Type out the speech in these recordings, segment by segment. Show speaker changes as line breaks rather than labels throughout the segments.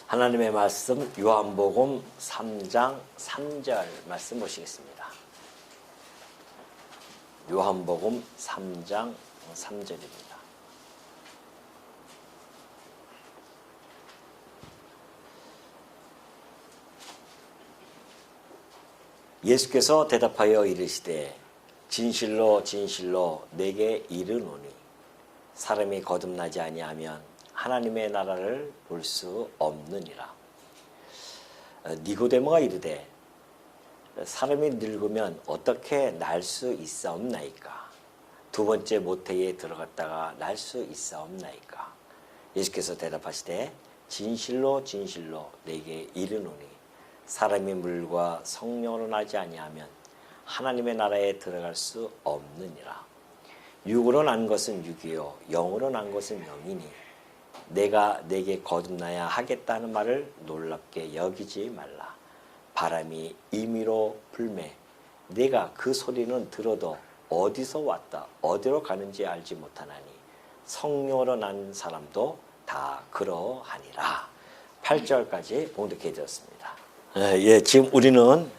하나님의 말씀 요한복음 3장 3절 말씀 보시겠습니다. 요한복음 3장 3절입니다. 예수께서 대답하여 이르시되 진실로 진실로 내게 이르노니 사람이 거듭나지 아니하면 하나님의 나라를 볼 수 없느니라. 니고데모가 이르되 사람이 늙으면 어떻게 날 수 있사옵나이까? 두 번째 모태에 들어갔다가 날 수 있사옵나이까? 예수께서 대답하시되 진실로 진실로 내게 이르노니 사람이 물과 성령으로 나지 아니하면 하나님의 나라에 들어갈 수 없느니라. 육으로 난 것은 육이요 영으로 난 것은 영이니 내가 내게 거듭나야 하겠다는 말을 놀랍게 여기지 말라. 바람이 임의로 불매 내가 그 소리는 들어도 어디서 왔다 어디로 가는지 알지 못하나니 성령으로 난 사람도 다 그러하니라. 8절까지 봉독해 드렸습니다. 지금 우리는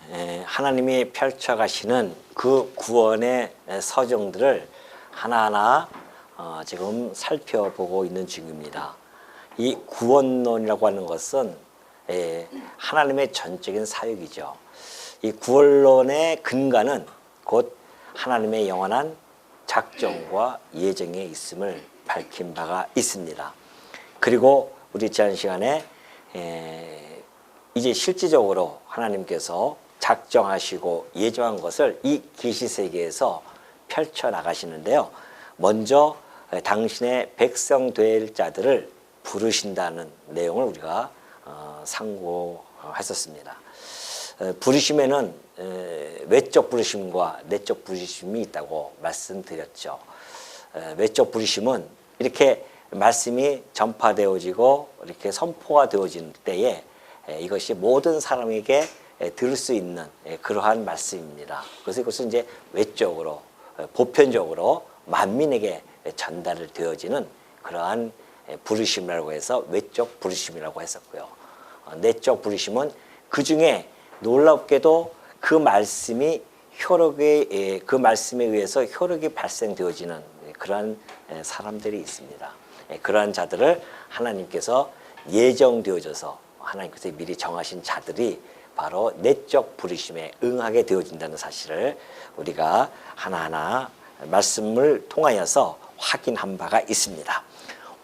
하나님이 펼쳐가시는 그 구원의 서정들을 하나하나 지금 살펴보고 있는 중입니다. 이 구원론이라고 하는 것은 하나님의 전적인 사역이죠. 이 구원론의 근간은 곧 하나님의 영원한 작정과 예정에 있음을 밝힌 바가 있습니다. 그리고 우리 지난 시간에 이제 실질적으로 하나님께서 작정하시고 예정한 것을 이 계시세계에서 펼쳐나가시는데요. 먼저 당신의 백성 될 자들을 부르신다는 내용을 우리가 상고했었습니다. 부르심에는 외적 부르심과 내적 부르심이 있다고 말씀드렸죠. 외적 부르심은 이렇게 말씀이 전파되어지고 이렇게 선포가 되어진 때에 이것이 모든 사람에게 들을 수 있는 그러한 말씀입니다. 그래서 이것은 이제 외적으로 보편적으로 만민에게 전달 되어지는 그러한 부르심이라고 해서 외적 부르심이라고 했었고요. 내적 부르심은 그 중에 놀랍게도 그 말씀이 그 말씀에 의해서 효력이 발생되어지는 그러한 사람들이 있습니다. 그러한 자들을 하나님께서 예정되어져서 하나님께서 미리 정하신 자들이 바로 내적 부르심에 응하게 되어진다는 사실을 우리가 하나하나 말씀을 통하여서 확인한 바가 있습니다.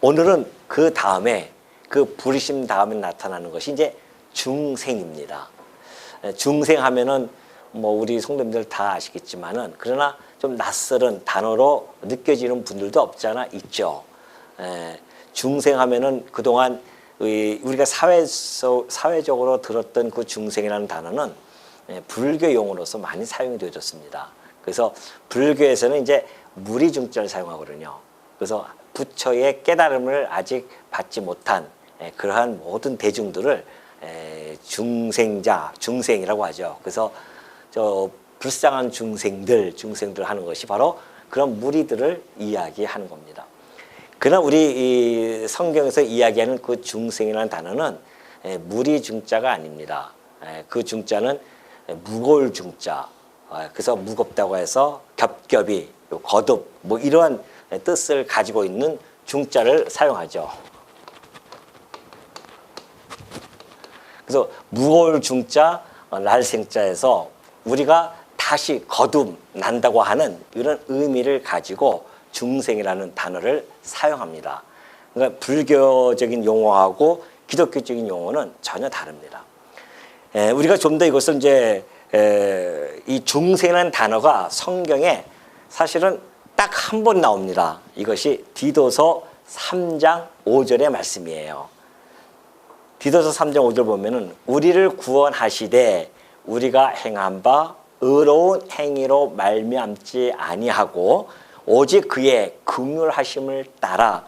오늘은 그 다음에 그 부르심 다음에 나타나는 것이 이제 중생입니다. 중생하면은 뭐 우리 성도님들 다 아시겠지만은 그러나 좀 낯설은 단어로 느껴지는 분들도 없잖아 있죠. 중생하면은 그동안 우리가 사회적으로 들었던 그 중생이라는 단어는 불교 용어로서 많이 사용이 되어졌습니다. 그래서 불교에서는 이제 무리중자를 사용하거든요. 그래서 부처의 깨달음을 아직 받지 못한 그러한 모든 대중들을 중생이라고 하죠. 그래서 저 불쌍한 중생들 하는 것이 바로 그런 무리들을 이야기하는 겁니다. 그러나 우리 이 성경에서 이야기하는 그 중생이라는 단어는 무리중자가 아닙니다. 그 중자는 무거울 중자. 그래서 무겁다고 해서 겹겹이 거듭 뭐 이러한 뜻을 가지고 있는 중자를 사용하죠. 그래서 무거울 중자 날생자에서 우리가 다시 거듭 난다고 하는 이런 의미를 가지고 중생이라는 단어를 사용합니다. 그러니까 불교적인 용어하고 기독교적인 용어는 전혀 다릅니다. 우리가 좀 더 이것을 이제 이 중생이라는 단어가 성경에 사실은 딱 한 번 나옵니다. 이것이 디도서 3장 5절의 말씀이에요. 디도서 3장 5절 보면은 우리를 구원하시되 우리가 행한 바 의로운 행위로 말미암지 아니하고 오직 그의 긍휼하심을 따라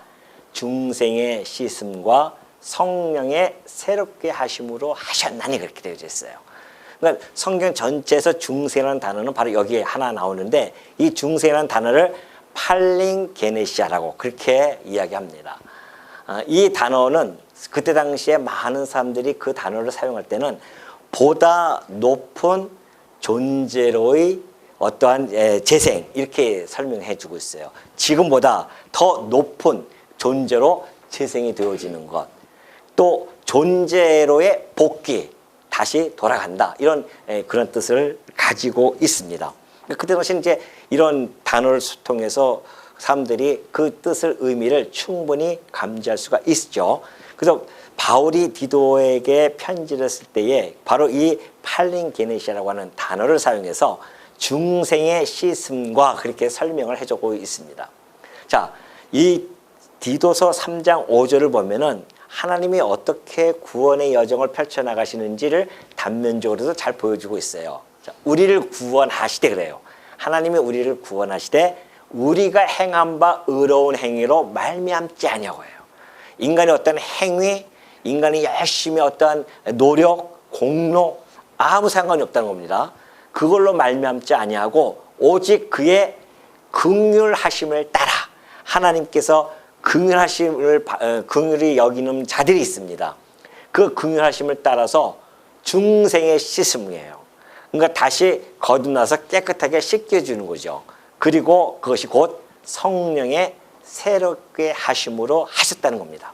중생의 씻음과 성령의 새롭게 하심으로 하셨나니 그렇게 되어져 있어요. 그러니까 성경 전체에서 중생이라는 단어는 바로 여기에 하나 나오는데 이 중생이라는 단어를 팔링게네시아라고 그렇게 이야기합니다. 이 단어는 그때 당시에 많은 사람들이 그 단어를 사용할 때는 보다 높은 존재로의 어떠한 재생 이렇게 설명해 주고 있어요. 지금보다 더 높은 존재로 재생이 되어지는 것, 또 존재로의 복귀, 다시 돌아간다, 이런 그런 뜻을 가지고 있습니다. 그때 당시 이제 이런 단어를 통해서 사람들이 그 뜻을, 의미를 충분히 감지할 수가 있죠. 그래서 바울이 디도에게 편지를 했을 때에 바로 이 팔링게네시아라고 하는 단어를 사용해서 중생의 씻음과 그렇게 설명을 해주고 있습니다. 자, 이 디도서 3장 5절을 보면은 하나님이 어떻게 구원의 여정을 펼쳐나가시는지를 단면적으로도 잘 보여주고 있어요. 자, 우리를 구원하시되 그래요. 하나님이 우리를 구원하시되 우리가 행한 바 의로운 행위로 말미암지 아니하고요. 인간의 어떤 행위, 인간이 열심히 어떠한 노력, 공로 아무 상관이 없다는 겁니다. 그걸로 말미암지 아니하고 오직 그의 긍휼하심을 따라 하나님께서 긍휼히 여기는 자들이 있습니다. 그 긍휼하심을 따라서 중생의 씻음이에요. 그러니까 다시 거듭나서 깨끗하게 씻겨주는 거죠. 그리고 그것이 곧 성령의 새롭게 하심으로 하셨다는 겁니다.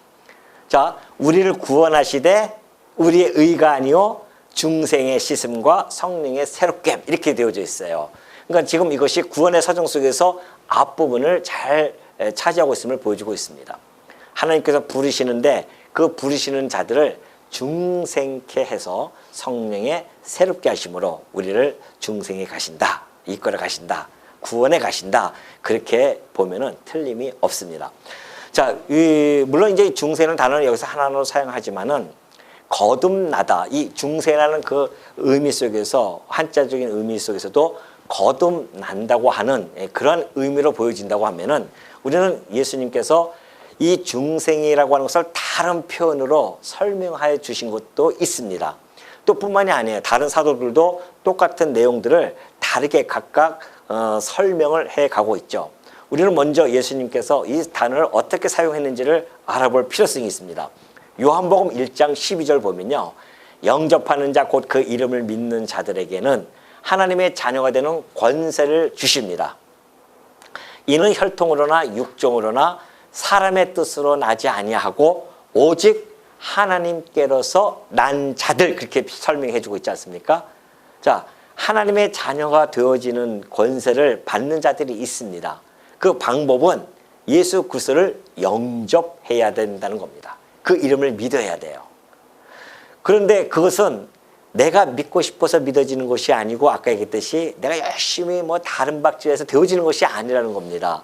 자, 우리를 구원하시되 우리의 의가 아니요 중생의 씻음과 성령의 새롭게 이렇게 되어져 있어요. 그러니까 지금 이것이 구원의 사정 속에서 앞부분을 잘 차지하고 있음을 보여주고 있습니다. 하나님께서 부르시는데 그 부르시는 자들을 중생케 해서 성령의 새롭게 하심으로 우리를 중생에 가신다, 이끌어 가신다, 구원에 가신다, 그렇게 보면은 틀림이 없습니다. 자, 물론 이제 중생이라는 단어는 여기서 하나로 사용하지만은 거듭나다, 이 중생이라는 그 의미 속에서, 한자적인 의미 속에서도 거듭난다고 하는 그런 의미로 보여진다고 하면은 우리는 예수님께서 이 중생이라고 하는 것을 다른 표현으로 설명해 주신 것도 있습니다. 또 뿐만이 아니에요. 다른 사도들도 똑같은 내용들을 다르게 각각 설명을 해 가고 있죠. 우리는 먼저 예수님께서 이 단어를 어떻게 사용했는지를 알아볼 필요성이 있습니다. 요한복음 1장 12절 보면요, 영접하는 자 곧 그 이름을 믿는 자들에게는 하나님의 자녀가 되는 권세를 주십니다. 이는 혈통으로나 육정으로나 사람의 뜻으로 나지 아니하고 오직 하나님께로서 난 자들, 그렇게 설명해 주고 있지 않습니까? 자, 하나님의 자녀가 되어지는 권세를 받는 자들이 있습니다. 그 방법은 예수 그리스도를 영접해야 된다는 겁니다. 그 이름을 믿어야 돼요. 그런데 그것은 내가 믿고 싶어서 믿어지는 것이 아니고, 아까 얘기했듯이 내가 열심히 뭐 다른 박지에서 되어지는 것이 아니라는 겁니다.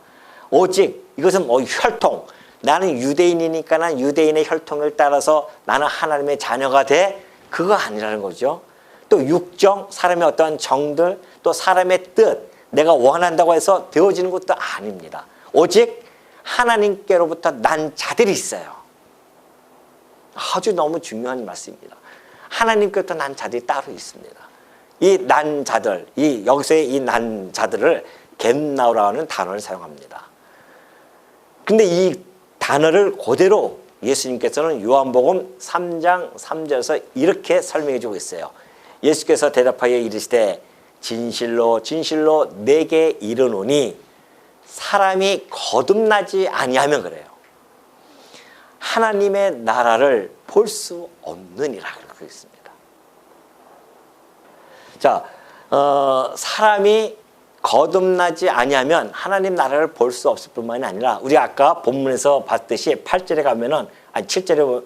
오직 이것은 뭐 혈통, 나는 유대인이니까 난 유대인의 혈통을 따라서 나는 하나님의 자녀가 돼, 그거 아니라는 거죠. 또 육정, 사람의 어떠한 정들, 또 사람의 뜻, 내가 원한다고 해서 되어지는 것도 아닙니다. 오직 하나님께로부터 난 자들이 있어요. 아주 너무 중요한 말씀입니다. 하나님께로부터 난 자들이 따로 있습니다. 이 난 자들, 여기서의 이 난 자들을 겟나우라고 하는 단어를 사용합니다. 근데 이 단어를 그대로 예수님께서는 요한복음 3장 3절에서 이렇게 설명해 주고 있어요. 예수께서 대답하여 이르시되 진실로 진실로 내게 이르노니 사람이 거듭나지 아니하면, 그래요, 하나님의 나라를 볼 수 없느니라 그러고 있습니다. 자, 사람이 거듭나지 아니하면 하나님 나라를 볼 수 없을 뿐만이 아니라, 우리 아까 본문에서 봤듯이 8절에 가면은, 아니 7절에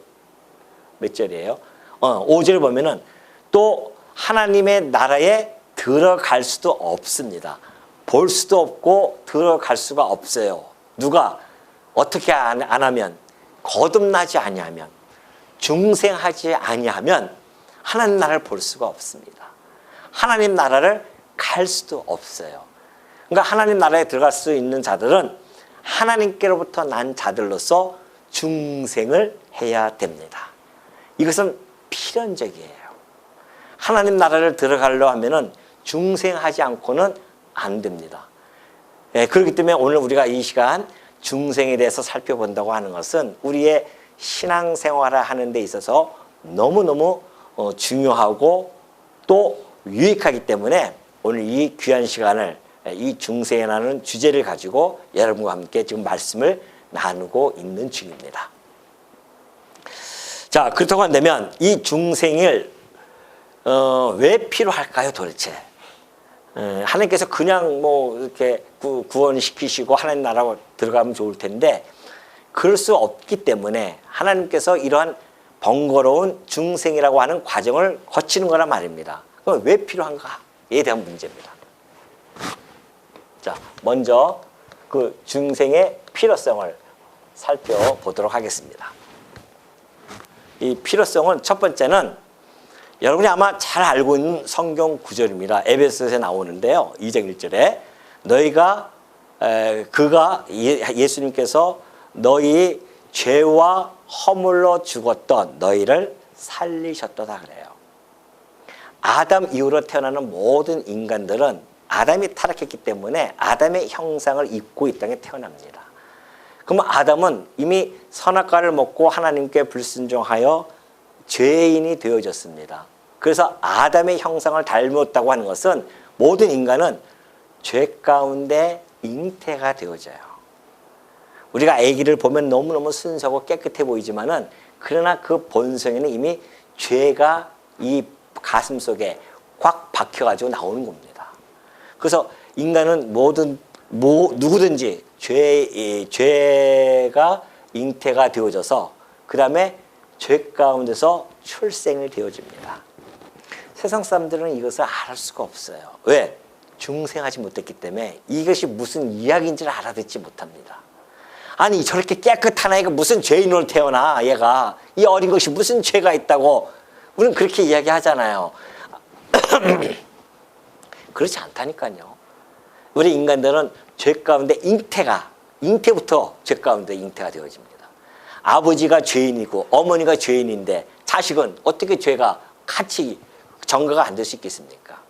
몇 절이에요? 5절에 보면은 또 하나님의 나라에 들어갈 수도 없습니다. 볼 수도 없고 들어갈 수가 없어요. 누가 어떻게 안 하면, 거듭나지 아니하면, 중생하지 아니하면 하나님 나라를 볼 수가 없습니다. 하나님 나라를 갈 수도 없어요. 그러니까 하나님 나라에 들어갈 수 있는 자들은 하나님께로부터 난 자들로서 중생을 해야 됩니다. 이것은 필연적이에요. 하나님 나라를 들어가려 하면은 중생하지 않고는 안 됩니다. 그렇기 때문에 오늘 우리가 이 시간 중생에 대해서 살펴본다고 하는 것은 우리의 신앙생활을 하는 데 있어서 너무너무 중요하고 또 유익하기 때문에 오늘 이 귀한 시간을 이 중생이라는 주제를 가지고 여러분과 함께 지금 말씀을 나누고 있는 중입니다. 자, 그렇다고 한다면 이 중생을 왜 필요할까요, 도대체? 하나님께서 그냥 뭐 이렇게 구원시키시고 하나님 나라로 들어가면 좋을 텐데 그럴 수 없기 때문에 하나님께서 이러한 번거로운 중생이라고 하는 과정을 거치는 거란 말입니다. 그럼 왜 필요한가에 대한 문제입니다. 자, 먼저 그 중생의 필요성을 살펴보도록 하겠습니다. 이 필요성은 첫 번째는 여러분이 아마 잘 알고 있는 성경 구절입니다. 에베소서에 나오는데요. 2장 1절에 너희가 예수님께서 너희 죄와 허물로 죽었던 너희를 살리셨도다 그래요. 아담 이후로 태어나는 모든 인간들은 아담이 타락했기 때문에 아담의 형상을 입고 이 땅에 태어납니다. 그러면 아담은 이미 선악과를 먹고 하나님께 불순종하여 죄인이 되어졌습니다. 그래서 아담의 형상을 닮았다고 하는 것은 모든 인간은 죄 가운데 잉태가 되어져요. 우리가 아기를 보면 너무너무 순수하고 깨끗해 보이지만은 그러나 그 본성에는 이미 죄가 이 가슴 속에 꽉 박혀가지고 나오는 겁니다. 그래서 인간은 누구든지 죄가 잉태가 되어져서 그 다음에 죄 가운데서 출생을 되어집니다. 세상 사람들은 이것을 알 수가 없어요. 왜? 중생하지 못했기 때문에 이것이 무슨 이야기인지를 알아듣지 못합니다. 아니 저렇게 깨끗한 아이가 무슨 죄인으로 태어나 얘가 이 어린 것이 무슨 죄가 있다고 우리는 그렇게 이야기하잖아요. 그렇지 않다니까요. 우리 인간들은 죄 가운데 잉태부터 죄 가운데 잉태가 되어집니다. 아버지가 죄인이고 어머니가 죄인인데 자식은 어떻게 죄가 같이 전가가 안 될 수 있겠습니까?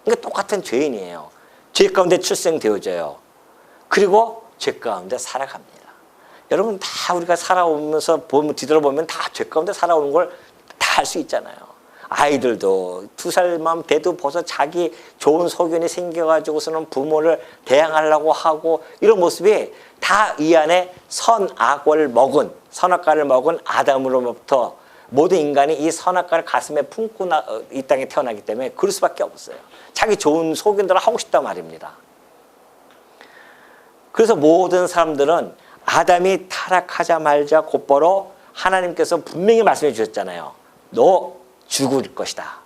그러니까 똑같은 죄인이에요. 죄 가운데 출생되어져요. 그리고 죄 가운데 살아갑니다. 여러분 다 우리가 살아오면서 뒤돌아보면 다 죄 가운데 살아오는 걸 다 알 수 있잖아요. 아이들도 2살만 돼도 벌써 자기 좋은 소견이 생겨가지고서는 부모를 대항하려고 하고 이런 모습이 다 이 안에 선악과를 먹은 아담으로부터 모든 인간이 이 선악과를 가슴에 품고 이 땅에 태어나기 때문에 그럴 수밖에 없어요. 자기 좋은 소견들을 하고 싶단 말입니다. 그래서 모든 사람들은 아담이 타락하자마자 곧바로 하나님께서 분명히 말씀해 주셨잖아요. 너 죽을 것이다.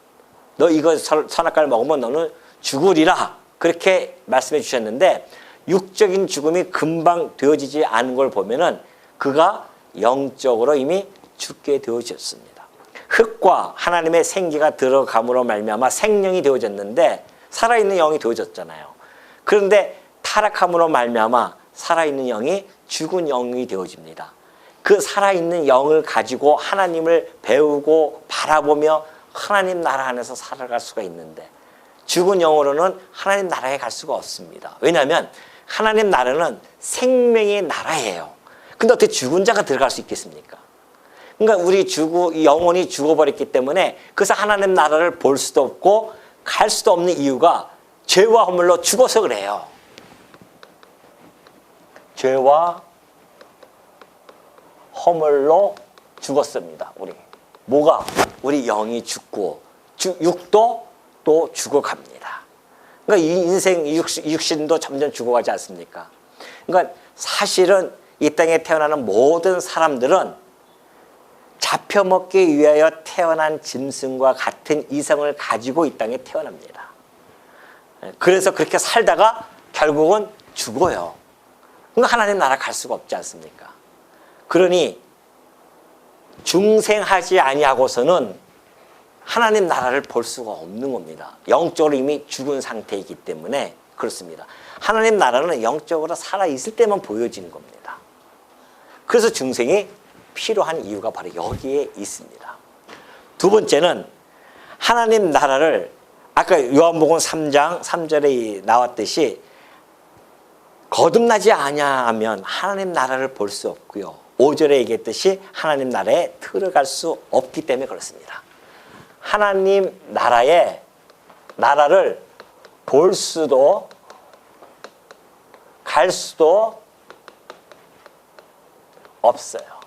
너 이거 선악과를 먹으면 너는 죽으리라. 그렇게 말씀해 주셨는데 육적인 죽음이 금방 되어지지 않은 걸 보면은 그가 영적으로 이미 죽게 되어졌습니다. 흙과 하나님의 생기가 들어감으로 말미암아 생명이 되어졌는데 살아있는 영이 되어졌잖아요. 그런데 타락함으로 말미암아 살아있는 영이 죽은 영이 되어집니다. 그 살아있는 영을 가지고 하나님을 배우고 바라보며 하나님 나라 안에서 살아갈 수가 있는데 죽은 영으로는 하나님 나라에 갈 수가 없습니다. 왜냐하면 하나님 나라는 생명의 나라예요. 근데 어떻게 죽은 자가 들어갈 수 있겠습니까? 그러니까 우리 영혼이 죽어버렸기 때문에 그래서 하나님 나라를 볼 수도 없고 갈 수도 없는 이유가 죄와 허물로 죽어서 그래요. 죄와 허물로 죽었습니다. 우리 영이 죽고 육도 또 죽어갑니다. 그러니까 이 인생 육신도 점점 죽어가지 않습니까? 그러니까 사실은 이 땅에 태어나는 모든 사람들은 잡혀먹기 위하여 태어난 짐승과 같은 이성을 가지고 이 땅에 태어납니다. 그래서 그렇게 살다가 결국은 죽어요. 그러니까 하나님 나라 갈 수가 없지 않습니까? 그러니 중생하지 아니하고서는 하나님 나라를 볼 수가 없는 겁니다. 영적으로 이미 죽은 상태이기 때문에 그렇습니다. 하나님 나라는 영적으로 살아있을 때만 보여지는 겁니다. 그래서 중생이 필요한 이유가 바로 여기에 있습니다. 두 번째는 하나님 나라를 아까 요한복음 3장 3절에 나왔듯이 거듭나지 아니하면 하나님 나라를 볼 수 없고요. 5절에 얘기했듯이 하나님 나라에 들어갈 수 없기 때문에 그렇습니다. 하나님 나라를 볼 수도 갈 수도 없어요.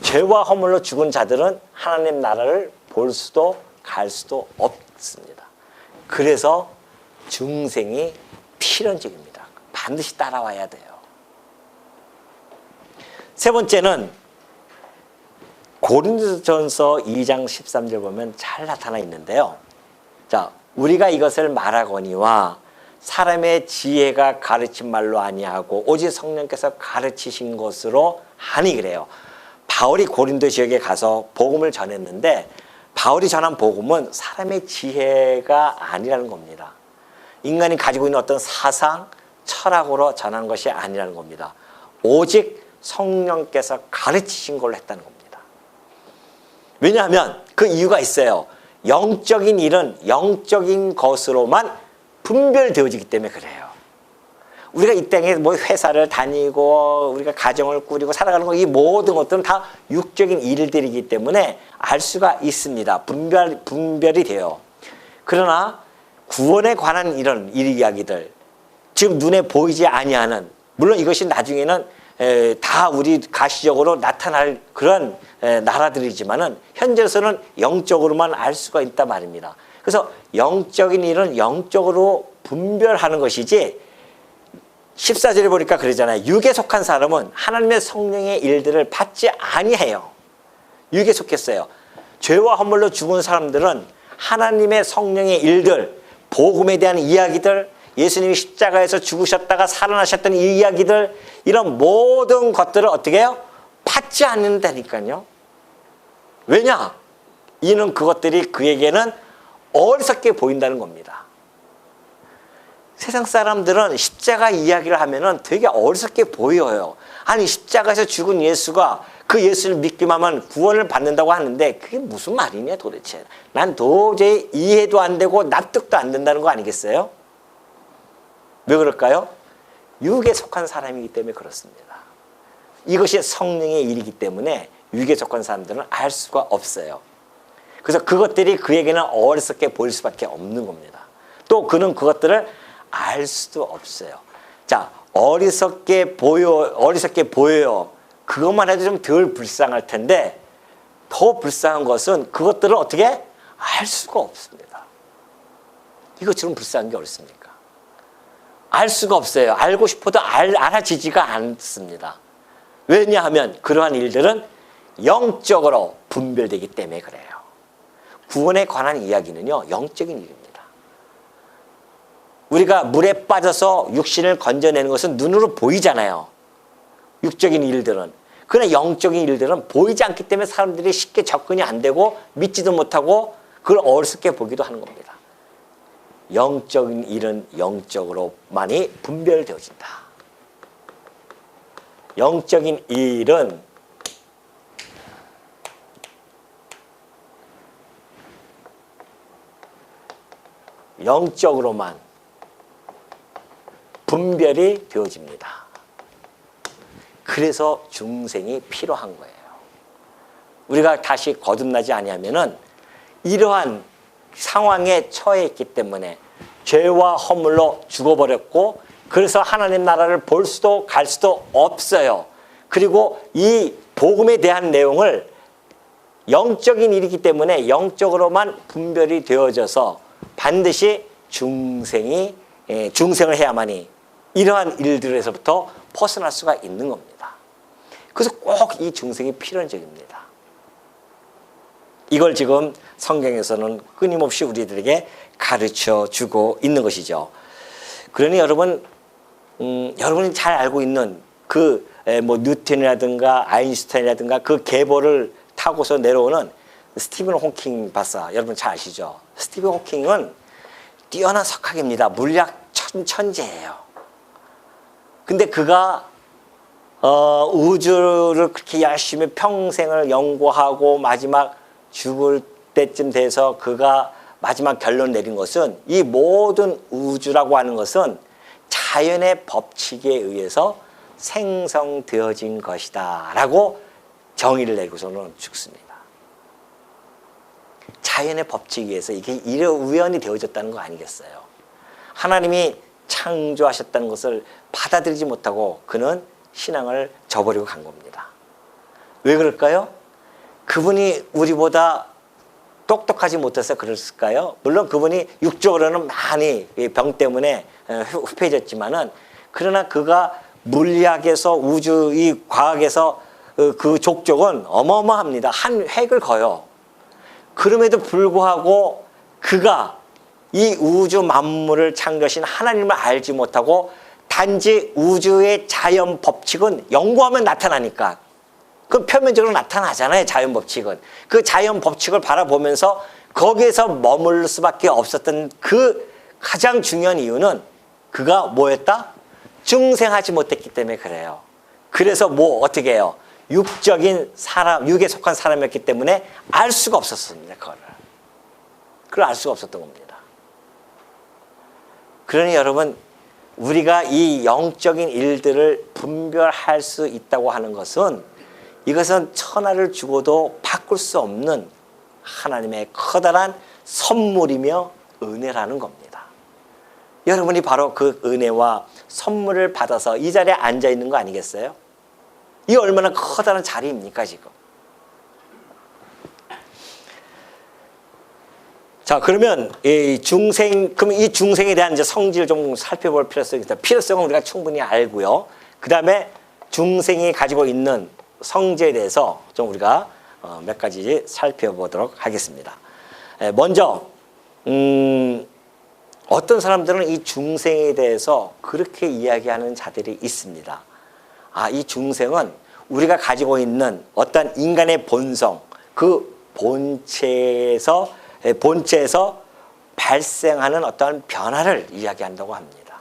죄와 허물로 죽은 자들은 하나님 나라를 볼 수도 갈 수도 없습니다. 그래서 중생이 필연적입니다. 반드시 따라와야 돼요. 세 번째는 고린도전서 2장 13절 보면 잘 나타나 있는데요. 자, 우리가 이것을 말하거니와 사람의 지혜가 가르친 말로 아니하고 오직 성령께서 가르치신 것으로 하니 그래요. 바울이 고린도 지역에 가서 복음을 전했는데 바울이 전한 복음은 사람의 지혜가 아니라는 겁니다. 인간이 가지고 있는 어떤 사상, 철학으로 전한 것이 아니라는 겁니다. 오직 성령께서 가르치신 걸로 했다는 겁니다. 왜냐하면 그 이유가 있어요. 영적인 일은 영적인 것으로만 분별되어지기 때문에 그래요. 우리가 이 땅에 뭐 회사를 다니고 우리가 가정을 꾸리고 살아가는 거 이 모든 것들은 다 육적인 일들이기 때문에 알 수가 있습니다. 분별이 돼요. 그러나 구원에 관한 이런 이야기들, 지금 눈에 보이지 아니하는, 물론 이것이 나중에는 다 우리 가시적으로 나타날 그런 나라들이지만은 현재로서는 영적으로만 알 수가 있단 말입니다. 그래서 영적인 일은 영적으로 분별하는 것이지 14절에 보니까 그러잖아요. 육에 속한 사람은 하나님의 성령의 일들을 받지 아니해요. 육에 속했어요. 죄와 허물로 죽은 사람들은 하나님의 성령의 일들, 복음에 대한 이야기들, 예수님이 십자가에서 죽으셨다가 살아나셨던 이 이야기들, 이런 모든 것들을 어떻게 해요? 받지 않는다니까요. 왜냐? 이는 그것들이 그에게는 어리석게 보인다는 겁니다. 세상 사람들은 십자가 이야기를 하면은 되게 어리석게 보여요. 아니, 십자가에서 죽은 예수가 그 예수를 믿기만 하면 구원을 받는다고 하는데 그게 무슨 말이냐 도대체. 난 도저히 이해도 안 되고 납득도 안 된다는 거 아니겠어요? 왜 그럴까요? 육에 속한 사람이기 때문에 그렇습니다. 이것이 성령의 일이기 때문에 육에 속한 사람들은 알 수가 없어요. 그래서 그것들이 그에게는 어리석게 보일 수밖에 없는 겁니다. 또 그는 그것들을 알 수도 없어요. 자, 어리석게 보여요. 그것만 해도 좀 덜 불쌍할 텐데 더 불쌍한 것은 그것들을 어떻게 알 수가 없습니다. 이것처럼 불쌍한 게 어딨습니까? 알 수가 없어요. 알고 싶어도 알아지지가 않습니다. 왜냐하면 그러한 일들은 영적으로 분별되기 때문에 그래요. 구원에 관한 이야기는요, 영적인 일입니다. 우리가 물에 빠져서 육신을 건져내는 것은 눈으로 보이잖아요. 육적인 일들은. 그러나 영적인 일들은 보이지 않기 때문에 사람들이 쉽게 접근이 안 되고 믿지도 못하고 그걸 어리석게 보기도 하는 겁니다. 영적인 일은 영적으로만이 분별되어진다. 영적인 일은 영적으로만 분별이 되어집니다. 그래서 중생이 필요한 거예요. 우리가 다시 거듭나지 아니하면은 이러한 상황에 처해 있기 때문에 죄와 허물로 죽어버렸고 그래서 하나님 나라를 볼 수도 갈 수도 없어요. 그리고 이 복음에 대한 내용을 영적인 일이기 때문에 영적으로만 분별이 되어져서 반드시 중생을 해야만이 이러한 일들에서부터 벗어날 수가 있는 겁니다. 그래서 꼭 이 중생이 필연적입니다. 이걸 지금 성경에서는 끊임없이 우리들에게 가르쳐 주고 있는 것이죠. 그러니 여러분, 여러분이 잘 알고 있는 그 뉴턴이라든가 아인슈타인이라든가 그 계보를 타고서 내려오는 스티븐 호킹 박사, 여러분 잘 아시죠? 스티븐 호킹은 뛰어난 석학입니다. 물리학 천재예요. 근데 그가 우주를 그렇게 열심히 평생을 연구하고 마지막 죽을 때쯤 돼서 그가 마지막 결론 내린 것은 이 모든 우주라고 하는 것은 자연의 법칙에 의해서 생성되어진 것이다 라고 정의를 내고서는 죽습니다. 자연의 법칙에 의해서 이게 우연히 되어졌다는 거 아니겠어요? 하나님이 창조하셨다는 것을 받아들이지 못하고 그는 신앙을 저버리고 간 겁니다. 왜 그럴까요? 그분이 우리보다 똑똑하지 못해서 그랬을까요? 물론 그분이 육적으로는 많이 병 때문에 후패해졌지만은 그러나 그가 물리학에서 우주 이 과학에서 그 족적은 어마어마합니다. 한 획을 그어요. 그럼에도 불구하고 그가 이 우주 만물을 창조하신 하나님을 알지 못하고 단지 우주의 자연 법칙은 연구하면 나타나니까 그 표면적으로 나타나잖아요. 자연 법칙은. 그 자연 법칙을 바라보면서 거기에서 머물 수밖에 없었던 그 가장 중요한 이유는 그가 뭐였다? 중생하지 못했기 때문에 그래요. 그래서 어떻게 해요? 육적인 사람, 육에 속한 사람이었기 때문에 알 수가 없었습니다. 그걸 알 수가 없었던 겁니다. 그러니 여러분, 우리가 이 영적인 일들을 분별할 수 있다고 하는 것은 이것은 천하를 주고도 바꿀 수 없는 하나님의 커다란 선물이며 은혜라는 겁니다. 여러분이 바로 그 은혜와 선물을 받아서 이 자리에 앉아 있는 거 아니겠어요? 이 얼마나 커다란 자리입니까 지금? 자, 그러면 이 중생에 대한 이제 성질을 좀 살펴볼 필요성이 있다. 필요성은 우리가 충분히 알고요. 그 다음에 중생이 가지고 있는 성질에 대해서 좀 우리가 몇 가지 살펴보도록 하겠습니다. 먼저 어떤 사람들은 이 중생에 대해서 그렇게 이야기하는 자들이 있습니다. 이 중생은 우리가 가지고 있는 어떤 인간의 본성, 그 본체에서 발생하는 어떤 변화를 이야기한다고 합니다.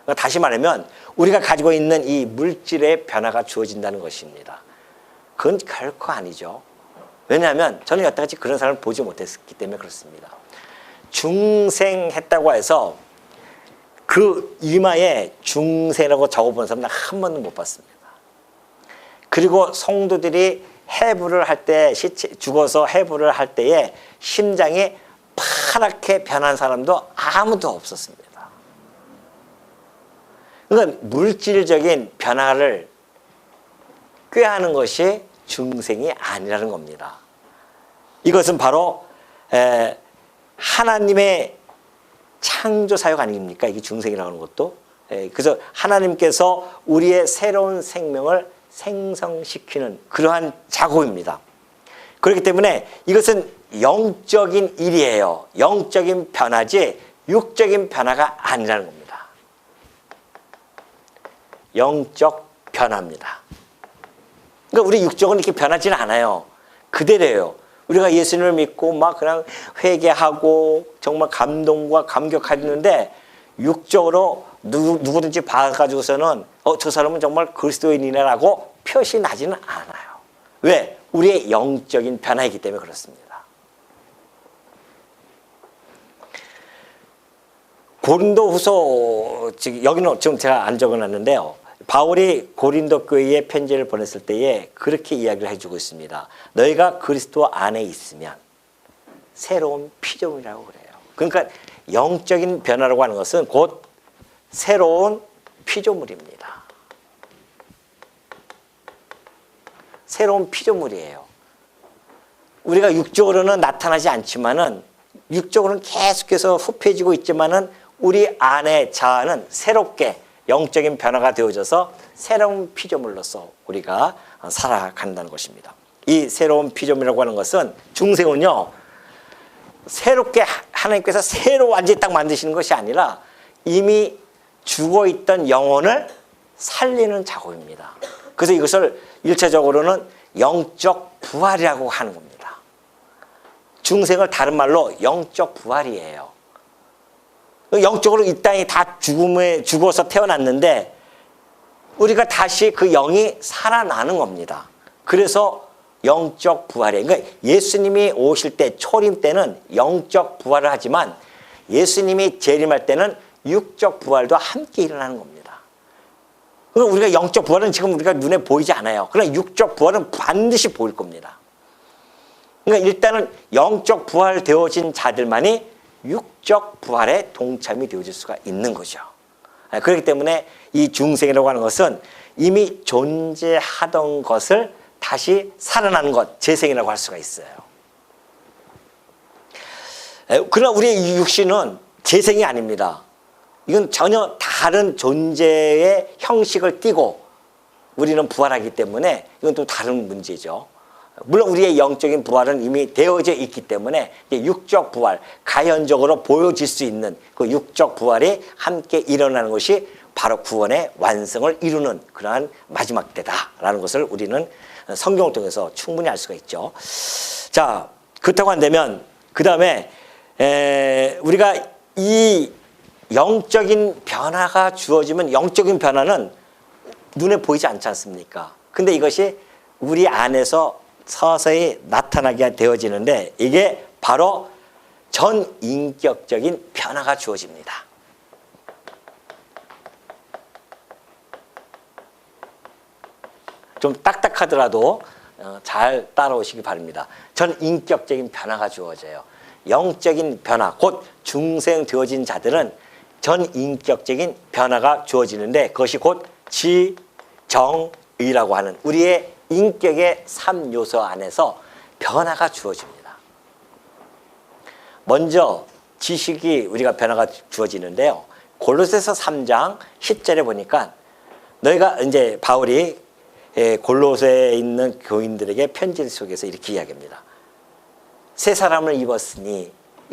그러니까 다시 말하면 우리가 가지고 있는 이 물질의 변화가 주어진다는 것입니다. 그건 결코 아니죠. 왜냐하면 저는 여태까지 그런 사람을 보지 못했기 때문에 그렇습니다. 중생했다고 해서 그 이마에 중생이라고 적어본 사람은 한 번도 못 봤습니다. 그리고 성도들이 해부를 할 때, 죽어서 해부를 할 때에 심장이 파랗게 변한 사람도 아무도 없었습니다. 그러니까 물질적인 변화를 꾀하는 것이 중생이 아니라는 겁니다. 이것은 바로 하나님의 창조 사역 아닙니까? 이게 중생이라고 하는 것도. 그래서 하나님께서 우리의 새로운 생명을 생성시키는 그러한 작업입니다. 그렇기 때문에 이것은 영적인 일이에요. 영적인 변화지 육적인 변화가 아니라는 겁니다. 영적 변화입니다. 그러니까 우리 육적은 이렇게 변하지는 않아요. 그대로예요. 우리가 예수님을 믿고 막 그냥 회개하고 정말 감동과 감격하는데 육적으로 누구든지 봐가지고서는 저 사람은 정말 그리스도인이라고 표시 나지는 않아요. 왜? 우리의 영적인 변화이기 때문에 그렇습니다. 고린도후서, 여기는 지금 제가 안 적어놨는데요. 바울이 고린도 교회에 편지를 보냈을 때에 그렇게 이야기를 해주고 있습니다. 너희가 그리스도 안에 있으면 새로운 피조물이라고 그래요. 그러니까 영적인 변화라고 하는 것은 곧 새로운 피조물입니다. 새로운 피조물이에요. 우리가 육적으로는 나타나지 않지만은 육적으로는 계속해서 후패지고 있지만은 우리 안의 자아는 새롭게 영적인 변화가 되어져서 새로운 피조물로서 우리가 살아간다는 것입니다. 이 새로운 피조물이라고 하는 것은 중생은요, 새롭게 하나님께서 새로 완전히 딱 만드시는 것이 아니라 이미 죽어있던 영혼을 살리는 작업입니다. 그래서 이것을 일차적으로는 영적 부활이라고 하는 겁니다. 중생을 다른 말로 영적 부활이에요. 영적으로 이 땅이 다 죽어서 태어났는데 우리가 다시 그 영이 살아나는 겁니다. 그래서 영적 부활이에요. 그러니까 예수님이 오실 때, 초림 때는 영적 부활을 하지만 예수님이 재림할 때는 육적 부활도 함께 일어나는 겁니다. 그러니까 우리가 영적 부활은 지금 우리가 눈에 보이지 않아요. 그러나 육적 부활은 반드시 보일 겁니다. 그러니까 일단은 영적 부활되어진 자들만이 육적 부활에 동참이 되어질 수가 있는 거죠. 그렇기 때문에 이 중생이라고 하는 것은 이미 존재하던 것을 다시 살아나는 것, 재생이라고 할 수가 있어요. 그러나 우리의 육신은 재생이 아닙니다. 이건 전혀 다른 존재의 형식을 띠고 우리는 부활하기 때문에 이건 또 다른 문제죠. 물론 우리의 영적인 부활은 이미 되어져 있기 때문에 육적 부활, 가연적으로 보여질 수 있는 그 육적 부활이 함께 일어나는 것이 바로 구원의 완성을 이루는 그러한 마지막 때다라는 것을 우리는 성경을 통해서 충분히 알 수가 있죠. 자, 그렇다고 한다면 그 다음에 우리가 이 영적인 변화가 주어지면 영적인 변화는 눈에 보이지 않지 않습니까? 근데 이것이 우리 안에서 서서히 나타나게 되어지는데 이게 바로 전인격적인 변화가 주어집니다. 좀 딱딱하더라도 잘 따라오시기 바랍니다. 전인격적인 변화가 주어져요. 영적인 변화, 곧 중생되어진 자들은 전인격적인 변화가 주어지는데 그것이 곧 지정의라고 하는 우리의 인격의 3요소 안에서 변화가 주어집니다. 먼저 지식이 우리가 변화가 주어지는데요. 골로새서 3장 10절에 보니까 너희가 이제 바울이 골로새에 있는 교인들에게 편지 속에서 이렇게 이야기합니다. 새 사람을 입었으니,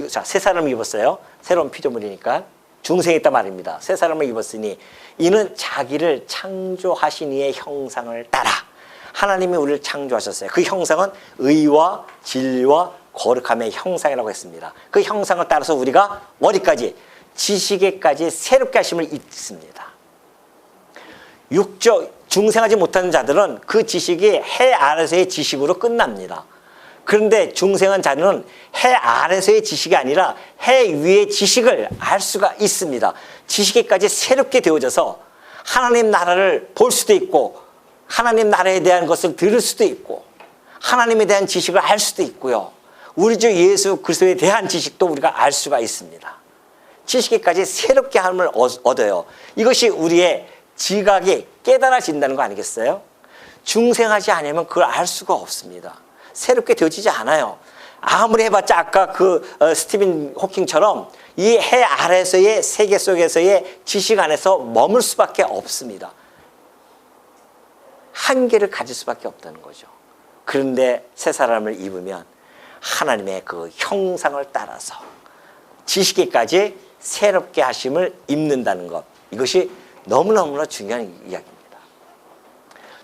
자, 새 사람을 입었어요. 새로운 피조물이니까 중생이 있단 말입니다. 새 사람을 입었으니 이는 자기를 창조하신 이의 형상을 따라 하나님이 우리를 창조하셨어요. 그 형상은 의와 진리와 거룩함의 형상이라고 했습니다. 그 형상을 따라서 우리가 어디까지? 지식에까지 새롭게 하심을 입습니다. 중생하지 못하는 자들은 그 지식이 해 아래서의 지식으로 끝납니다. 그런데 중생한 자는 해 아래서의 지식이 아니라 해 위의 지식을 알 수가 있습니다. 지식에까지 새롭게 되어져서 하나님 나라를 볼 수도 있고 하나님 나라에 대한 것을 들을 수도 있고 하나님에 대한 지식을 알 수도 있고요. 우리 주 예수 그리스도에 대한 지식도 우리가 알 수가 있습니다. 지식에까지 새롭게 함을 얻어요. 이것이 우리의 지각이 깨달아진다는 거 아니겠어요? 중생하지 않으면 그걸 알 수가 없습니다. 새롭게 되어지지 않아요. 아무리 해봤자 아까 스티븐 호킹처럼 이 해 아래서의 세계 속에서의 지식 안에서 머물 수밖에 없습니다. 한계를 가질 수밖에 없다는 거죠. 그런데 새 사람을 입으면 하나님의 그 형상을 따라서 지식에까지 새롭게 하심을 입는다는 것, 이것이 너무너무나 중요한 이야기입니다.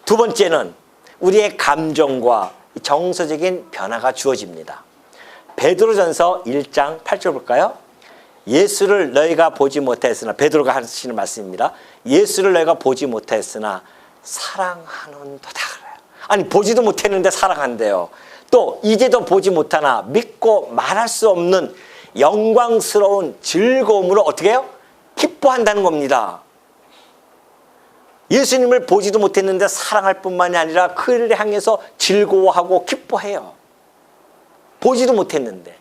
두 번째는 우리의 감정과 정서적인 변화가 주어집니다. 베드로전서 1장 8절 볼까요? 예수를 너희가 보지 못하였으나, 베드로가 하시는 말씀입니다. 예수를 너희가 보지 못하였으나 사랑하는도다. 아니, 보지도 못했는데 사랑한대요. 또 이제도 보지 못하나 믿고 말할 수 없는 영광스러운 즐거움으로 어떻게 해요? 기뻐한다는 겁니다. 예수님을 보지도 못했는데 사랑할 뿐만이 아니라 그를 향해서 즐거워하고 기뻐해요. 보지도 못했는데.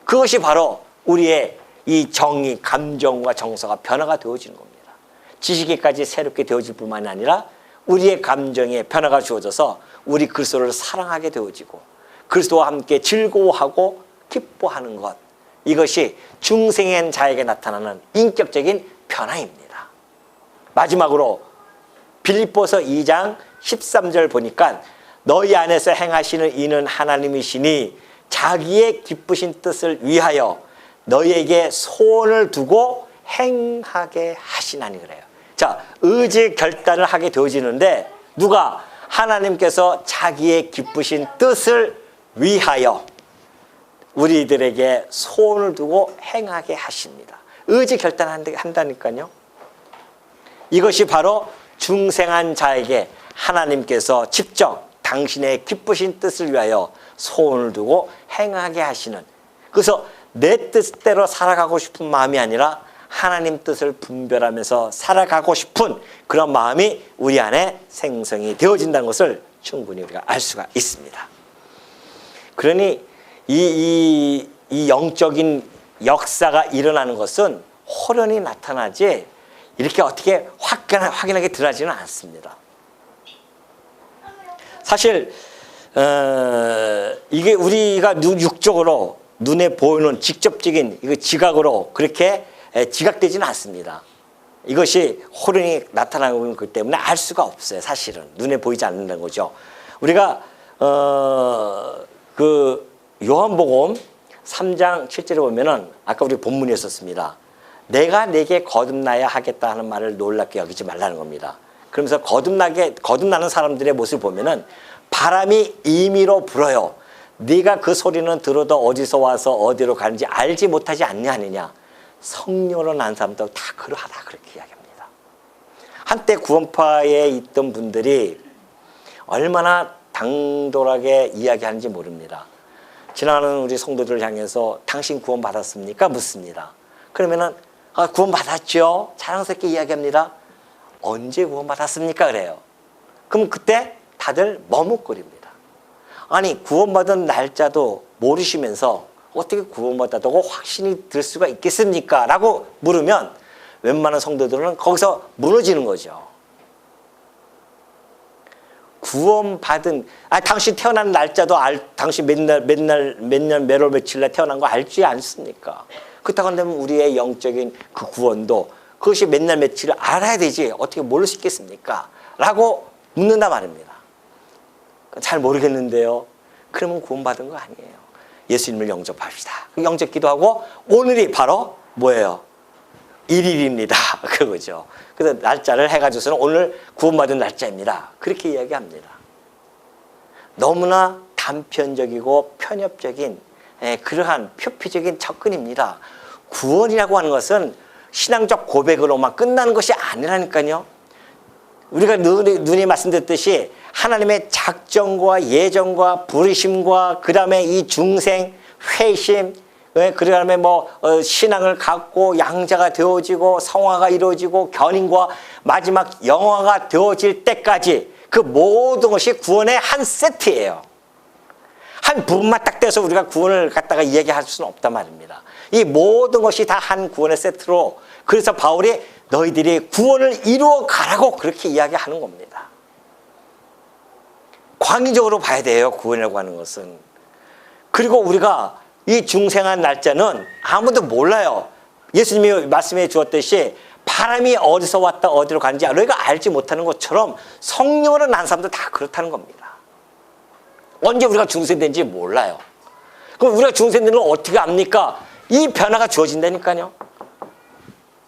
그것이 바로 우리의 이 정의, 감정과 정서가 변화가 되어지는 겁니다. 지식에까지 새롭게 되어질 뿐만이 아니라 우리의 감정에 변화가 주어져서 우리 그리스도를 사랑하게 되어지고 그리스도와 함께 즐거워하고 기뻐하는 것, 이것이 중생한 자에게 나타나는 인격적인 변화입니다. 마지막으로 빌립보서 2장 13절 보니까 너희 안에서 행하시는 이는 하나님이시니 자기의 기쁘신 뜻을 위하여 너희에게 소원을 두고 행하게 하시나니 그래요. 자, 의지 결단을 하게 되어지는데 누가? 하나님께서 자기의 기쁘신 뜻을 위하여 우리들에게 소원을 두고 행하게 하십니다. 의지 결단한다니까요. 이것이 바로 중생한 자에게 하나님께서 직접 당신의 기쁘신 뜻을 위하여 소원을 두고 행하게 하시는, 그래서 내 뜻대로 살아가고 싶은 마음이 아니라 하나님 뜻을 분별하면서 살아가고 싶은 그런 마음이 우리 안에 생성이 되어진다는 것을 충분히 우리가 알 수가 있습니다. 그러니 이 영적인 역사가 일어나는 것은 호련히 나타나지 이렇게 어떻게 확연하게 드러나지는 않습니다. 사실 이게 우리가 육적으로 눈에 보이는 직접적인 이거 지각으로 그렇게 지각되지는 않습니다. 이것이 호련히 나타나고 있는 것 때문에 알 수가 없어요. 사실은 눈에 보이지 않는다는 거죠. 우리가 그 요한복음 3장 7절에 보면은 아까 우리 본문에 있었습니다. 내가 내게 거듭나야 하겠다 하는 말을 놀랍게 여기지 말라는 겁니다. 그러면서 거듭나는 사람들의 모습을 보면은 바람이 임의로 불어요. 네가 그 소리는 들어도 어디서 와서 어디로 가는지 알지 못하지 않냐 하느냐. 성령으로 난 사람도 다 그러하다 그렇게 이야기합니다. 한때 구원파에 있던 분들이 얼마나 당돌하게 이야기하는지 모릅니다. 지나가는 우리 성도들을 향해서 당신 구원 받았습니까? 묻습니다. 그러면은 구원 받았죠. 자랑스럽게 이야기합니다. 언제 구원 받았습니까? 그래요. 그럼 그때 다들 머뭇거립니다. 아니 구원받은 날짜도 모르시면서 어떻게 구원받았다고 확신이 들 수가 있겠습니까? 라고 물으면 웬만한 성도들은 거기서 무너지는 거죠. 구원받은, 당신 태어난 날짜도 당신 몇 년, 몇 월, 며칠 날 태어난 거 알지 않습니까? 그렇다고 한다면 우리의 영적인 그 구원도 그것이 몇 날, 며칠을 알아야 되지 어떻게 모를 수 있겠습니까? 라고 묻는다 말입니다. 잘 모르겠는데요. 그러면 구원받은 거 아니에요. 예수님을 영접합시다. 영접 기도하고 오늘이 바로 뭐예요? 1일입니다. 그거죠. 그래서 날짜를 해가지고서는 오늘 구원받은 날짜입니다. 그렇게 이야기합니다. 너무나 단편적이고 편협적인 그러한 표피적인 접근입니다. 구원이라고 하는 것은 신앙적 고백으로만 끝나는 것이 아니라니까요. 우리가 눈이 말씀드렸듯이 하나님의 작정과 예정과 부르심과 그 다음에 이 중생, 회심, 그 다음에 신앙을 갖고 양자가 되어지고 성화가 이루어지고 견인과 마지막 영화가 되어질 때까지 그 모든 것이 구원의 한 세트예요. 한 부분만 딱 떼서 우리가 구원을 갖다가 이야기할 수는 없단 말입니다. 이 모든 것이 다 한 구원의 세트로, 그래서 바울이 너희들이 구원을 이루어 가라고 그렇게 이야기하는 겁니다. 광의적으로 봐야 돼요. 구원이라고 하는 것은. 그리고 우리가 이 중생한 날짜는 아무도 몰라요. 예수님이 말씀해 주었듯이 바람이 어디서 왔다 어디로 가는지 너희가 알지 못하는 것처럼 성령으로 난 사람도 다 그렇다는 겁니다. 언제 우리가 중생된지 몰라요. 그럼 우리가 중생되는 걸 어떻게 압니까? 이 변화가 주어진다니까요.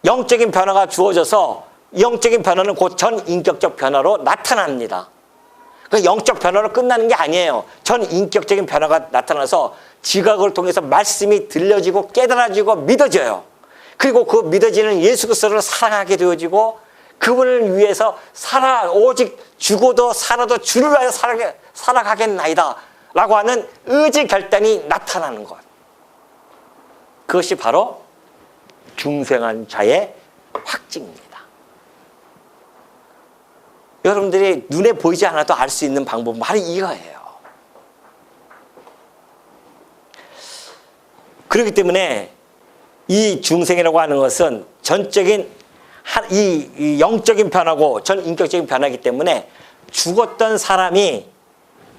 영적인 변화가 주어져서 영적인 변화는 곧 전 인격적 변화로 나타납니다. 그 영적 변화로 끝나는 게 아니에요. 전 인격적인 변화가 나타나서 지각을 통해서 말씀이 들려지고 깨달아지고 믿어져요. 그리고 그 믿어지는 예수 그리스도를 사랑하게 되어지고 그분을 위해서 오직 죽어도 살아도 주를 위하여 살아가겠나이다 라고 하는 의지 결단이 나타나는 것. 그것이 바로 중생한 자의 확증입니다. 여러분들이 눈에 보이지 않아도 알 수 있는 방법은 바로 이거예요. 그렇기 때문에 이 중생이라고 하는 것은 전적인 이 영적인 변화고 전 인격적인 변화이기 때문에 죽었던 사람이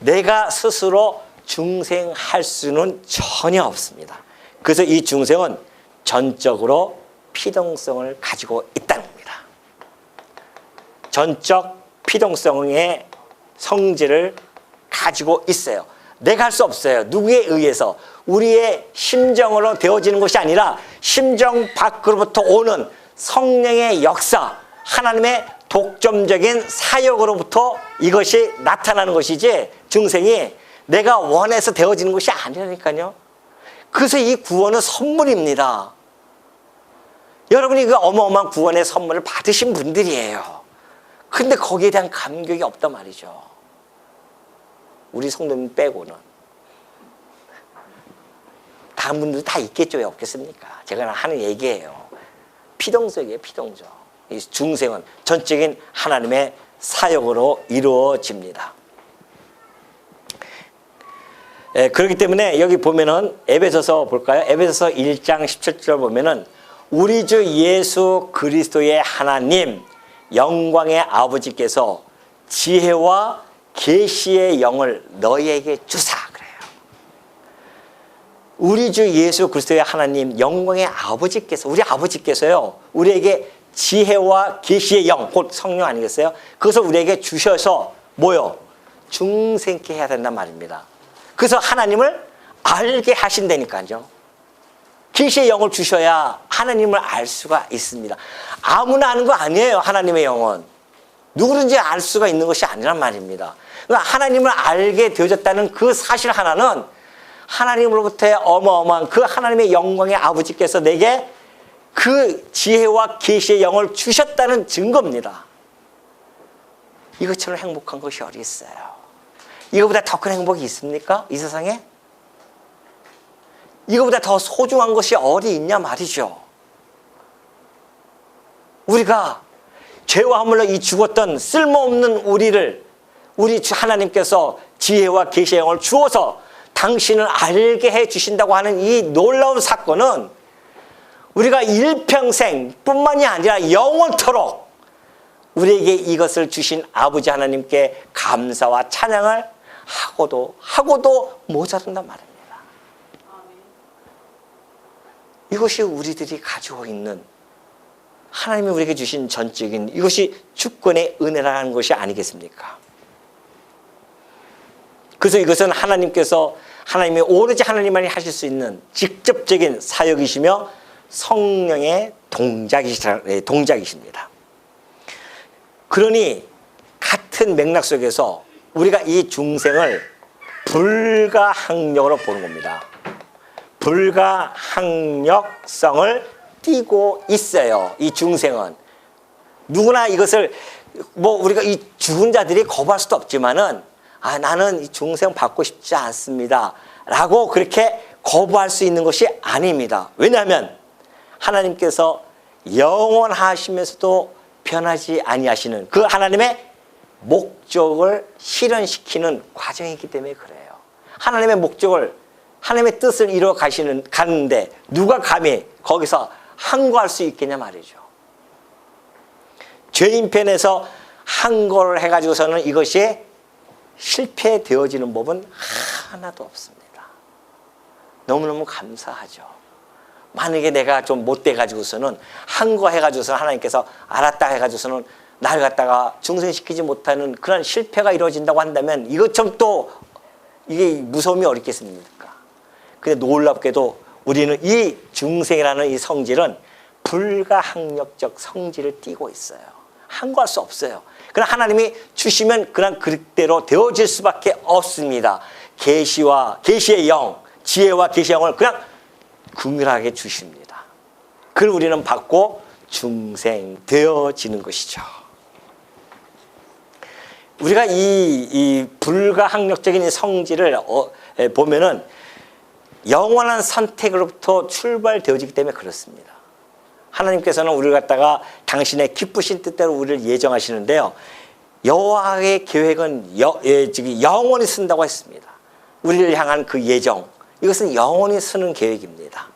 내가 스스로 중생할 수는 전혀 없습니다. 그래서 이 중생은 전적으로 피동성을 가지고 있다는 겁니다. 전적 피동성의 성질을 가지고 있어요. 내가 할 수 없어요. 누구에 의해서. 우리의 심정으로 되어지는 것이 아니라 심정 밖으로부터 오는 성령의 역사, 하나님의 독점적인 사역으로부터 이것이 나타나는 것이지 중생이 내가 원해서 되어지는 것이 아니라니까요. 그래서 이 구원은 선물입니다. 여러분이 그 어마어마한 구원의 선물을 받으신 분들이에요. 근데 거기에 대한 감격이 없단 말이죠. 우리 성도님 빼고는. 다른 분들도 다 있겠죠. 왜 없겠습니까? 제가 하는 얘기예요. 피동적이에요. 피동적. 이 중생은 전적인 하나님의 사역으로 이루어집니다. 그렇기 때문에 여기 보면은 에베소서 볼까요? 에베소서 1장 17절 보면은 우리 주 예수 그리스도의 하나님 영광의 아버지께서 지혜와 계시의 영을 너희에게 주사 그래요. 우리 주 예수 그리스도의 하나님 영광의 아버지께서 우리 아버지께서요 우리에게 지혜와 계시의 영 곧 성령 아니겠어요? 그것을 우리에게 주셔서 뭐요? 중생케 해야 된단 말입니다. 그래서 하나님을 알게 하신다니까요. 계시의 영을 주셔야 하나님을 알 수가 있습니다. 아무나 아는 거 아니에요. 하나님의 영은. 누구든지 알 수가 있는 것이 아니란 말입니다. 그러니까 하나님을 알게 되어졌다는 그 사실 하나는 하나님으로부터의 어마어마한 그 하나님의 영광의 아버지께서 내게 그 지혜와 계시의 영을 주셨다는 증거입니다. 이것처럼 행복한 것이 어디 있어요? 이거보다 더 큰 행복이 있습니까? 이 세상에? 이거보다 더 소중한 것이 어디 있냐 말이죠. 우리가 죄와 허물로 이 죽었던 쓸모없는 우리를 우리 주 하나님께서 지혜와 계시의 영을 주어서 당신을 알게 해 주신다고 하는 이 놀라운 사건은 우리가 일평생 뿐만이 아니라 영원토록 우리에게 이것을 주신 아버지 하나님께 감사와 찬양을 하고도 모자란단 말입니다. 이것이 우리들이 가지고 있는 하나님이 우리에게 주신 전적인 이것이 주권의 은혜라는 것이 아니겠습니까? 그래서 이것은 하나님이 오로지 하나님만이 하실 수 있는 직접적인 사역이시며 성령의 동작이십니다. 그러니 같은 맥락 속에서 우리가 이 중생을 불가항력으로 보는 겁니다. 불가항력성을 띠고 있어요. 이 중생은 누구나 이것을 우리가 이 죽은 자들이 거부할 수도 없지만은 나는 이 중생 받고 싶지 않습니다 라고 그렇게 거부할 수 있는 것이 아닙니다. 왜냐하면 하나님께서 영원하시면서도 변하지 아니하시는 그 하나님의 목적을 실현시키는 과정이기 때문에 그래요. 하나님의 목적을 하나님의 뜻을 이루어 가는데 누가 감히 거기서 항거할 수 있겠냐 말이죠. 죄인편에서 항거를 해가지고서는 이것이 실패되어지는 법은 하나도 없습니다. 너무너무 감사하죠. 만약에 내가 좀 못돼가지고서는 항거해가지고서 하나님께서 알았다 해가지고서는 나를 갖다가 중생시키지 못하는 그런 실패가 이루어진다고 한다면 이것처럼 또 이게 무서움이 어렵겠습니까? 근데 놀랍게도 우리는 이 중생이라는 이 성질은 불가항력적 성질을 띠고 있어요. 항거할 수 없어요. 그러나 하나님이 주시면 그냥 그대로 되어질 수밖에 없습니다. 계시의 영, 지혜와 계시의 영을 그냥 긍휼하게 주십니다. 그걸 우리는 받고 중생되어지는 것이죠. 우리가 이 불가항력적인 성질을 보면은 영원한 선택으로부터 출발되어지기 때문에 그렇습니다. 하나님께서는 우리를 갖다가 당신의 기쁘신 뜻대로 우리를 예정하시는데요. 여호와의 계획은 영원히 쓴다고 했습니다. 우리를 향한 그 예정, 이것은 영원히 쓰는 계획입니다.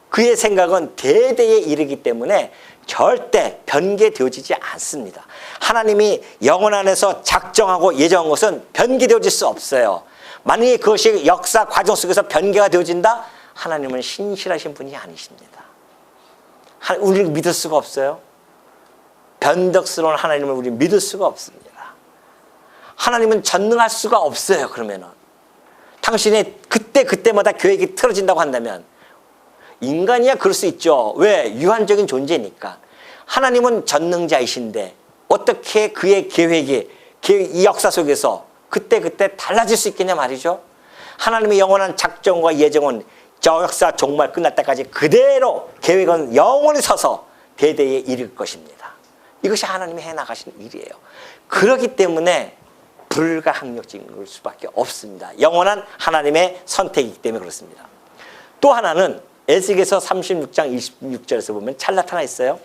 그의 생각은 대대에 이르기 때문에 절대 변개되어지지 않습니다. 하나님이 영원 안에서 작정하고 예정한 것은 변개되어질 수 없어요. 만약에 그것이 역사 과정 속에서 변개가 되어진다? 하나님은 신실하신 분이 아니십니다. 우리를 믿을 수가 없어요. 변덕스러운 하나님을 우리 믿을 수가 없습니다. 하나님은 전능할 수가 없어요. 그러면은 당신의 그때마다 계획이 틀어진다고 한다면 인간이야 그럴 수 있죠. 왜? 유한적인 존재니까. 하나님은 전능자이신데 어떻게 그의 계획이 이 역사 속에서 그때 달라질 수 있겠냐 말이죠. 하나님의 영원한 작정과 예정은 저 역사 정말 끝날 때까지 그대로 계획은 영원히 서서 대대에 이를 것입니다. 이것이 하나님이 해나가신 일이에요. 그렇기 때문에 불가항력적인 걸 수밖에 없습니다. 영원한 하나님의 선택이기 때문에 그렇습니다. 또 하나는 에스겔서 36장 26절에서 보면 잘 나타나 있어요.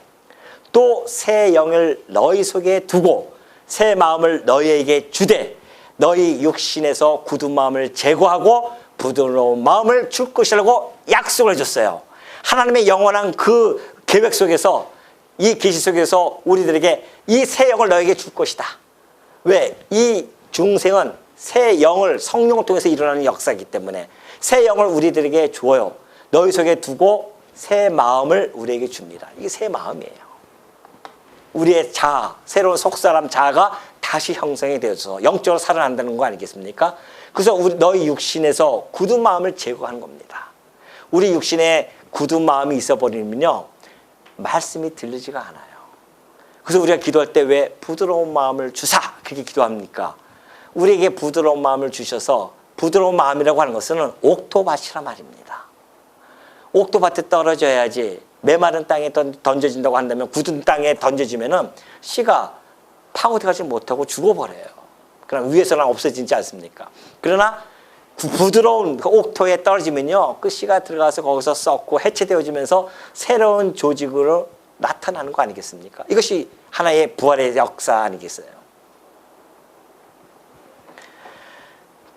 또 새 영을 너희 속에 두고 새 마음을 너희에게 주되 너희 육신에서 굳은 마음을 제거하고 부드러운 마음을 줄 것이라고 약속을 해줬어요. 하나님의 영원한 그 계획 속에서, 이 계시 속에서 우리들에게 이 새 영을 너에게 줄 것이다. 왜? 이 중생은 새 영을, 성령을 통해서 일어나는 역사이기 때문에 새 영을 우리들에게 줘요. 너희 속에 두고 새 마음을 우리에게 줍니다. 이게 새 마음이에요. 우리의 자아, 새로운 속사람 자아가 다시 형성이 되어서 영적으로 살아난다는 거 아니겠습니까? 그래서 너희 육신에서 굳은 마음을 제거하는 겁니다. 우리 육신에 굳은 마음이 있어버리면요, 말씀이 들리지가 않아요. 그래서 우리가 기도할 때 왜 부드러운 마음을 주사 그렇게 기도합니까? 우리에게 부드러운 마음을 주셔서, 부드러운 마음이라고 하는 것은 옥토밭이라 말입니다. 옥토밭에 떨어져야지. 메마른 땅에 던져진다고 한다면, 굳은 땅에 던져지면은 씨가 파고들어가지 못하고 죽어버려요. 그럼 위에서는 없어지지 않습니까? 그러나 부드러운 그 옥토에 떨어지면요, 그 씨가 들어가서 거기서 썩고 해체되어지면서 새로운 조직으로 나타나는 거 아니겠습니까? 이것이 하나의 부활의 역사 아니겠어요?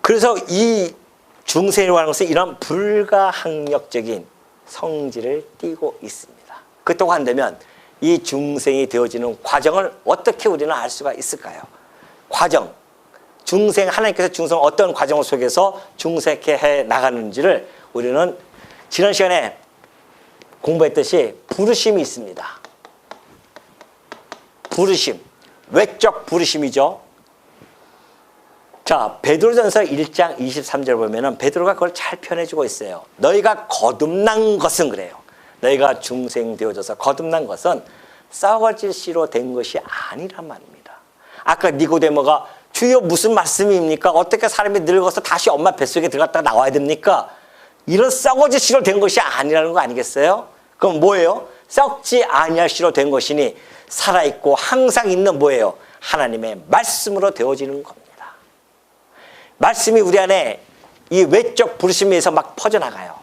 그래서 이 중생이라고 하는 것은 이런 불가항력적인 성질을 띠고 있습니다. 그렇다고 한다면 이 중생이 되어지는 과정을 어떻게 우리는 알 수가 있을까요? 과정, 중생, 하나님께서 중생을 어떤 과정 속에서 중생케 해 나가는지를 우리는 지난 시간에 공부했듯이 부르심이 있습니다. 부르심, 외적 부르심이죠. 자, 베드로전서 1장 23절 보면은 베드로가 그걸 잘 표현해주고 있어요. 너희가 거듭난 것은, 그래요, 너희가 중생 되어져서 거듭난 것은 썩어질 씨로 된 것이 아니란 말입니다. 아까 니고데모가 주여 무슨 말씀입니까? 어떻게 사람이 늙어서 다시 엄마 뱃속에 들어갔다가 나와야 됩니까? 이런 썩어질 씨로 된 것이 아니라는 거 아니겠어요? 그럼 뭐예요? 썩지 아니할 씨로 된 것이니 살아있고 항상 있는 뭐예요? 하나님의 말씀으로 되어지는 겁니다. 말씀이 우리 안에 이 외적 부르심에서 막 퍼져나가요.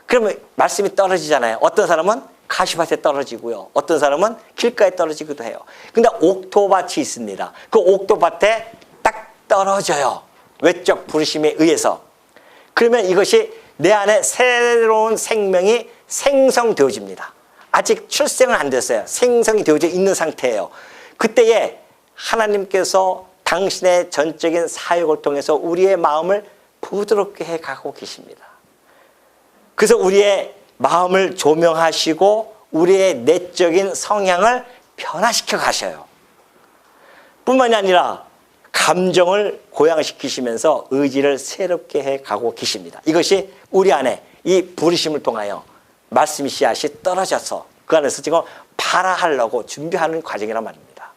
그러면 말씀이 떨어지잖아요. 어떤 사람은 가시밭에 떨어지고요, 어떤 사람은 길가에 떨어지기도 해요. 근데 옥토밭이 있습니다. 그 옥토밭에 딱 떨어져요, 외적 부르심에 의해서. 그러면 이것이 내 안에 새로운 생명이 생성되어집니다. 아직 출생은 안 됐어요. 생성이 되어져 있는 상태예요. 그때에 하나님께서 당신의 전적인 사역을 통해서 우리의 마음을 부드럽게 해가고 계십니다. 그래서 우리의 마음을 조명하시고 우리의 내적인 성향을 변화시켜 가셔요. 뿐만이 아니라 감정을 고양시키시면서 의지를 새롭게 해가고 계십니다. 이것이 우리 안에 이 부르심을 통하여 말씀의 씨앗이 떨어져서 그 안에서 지금 발화하려고 준비하는 과정이란 말입니다.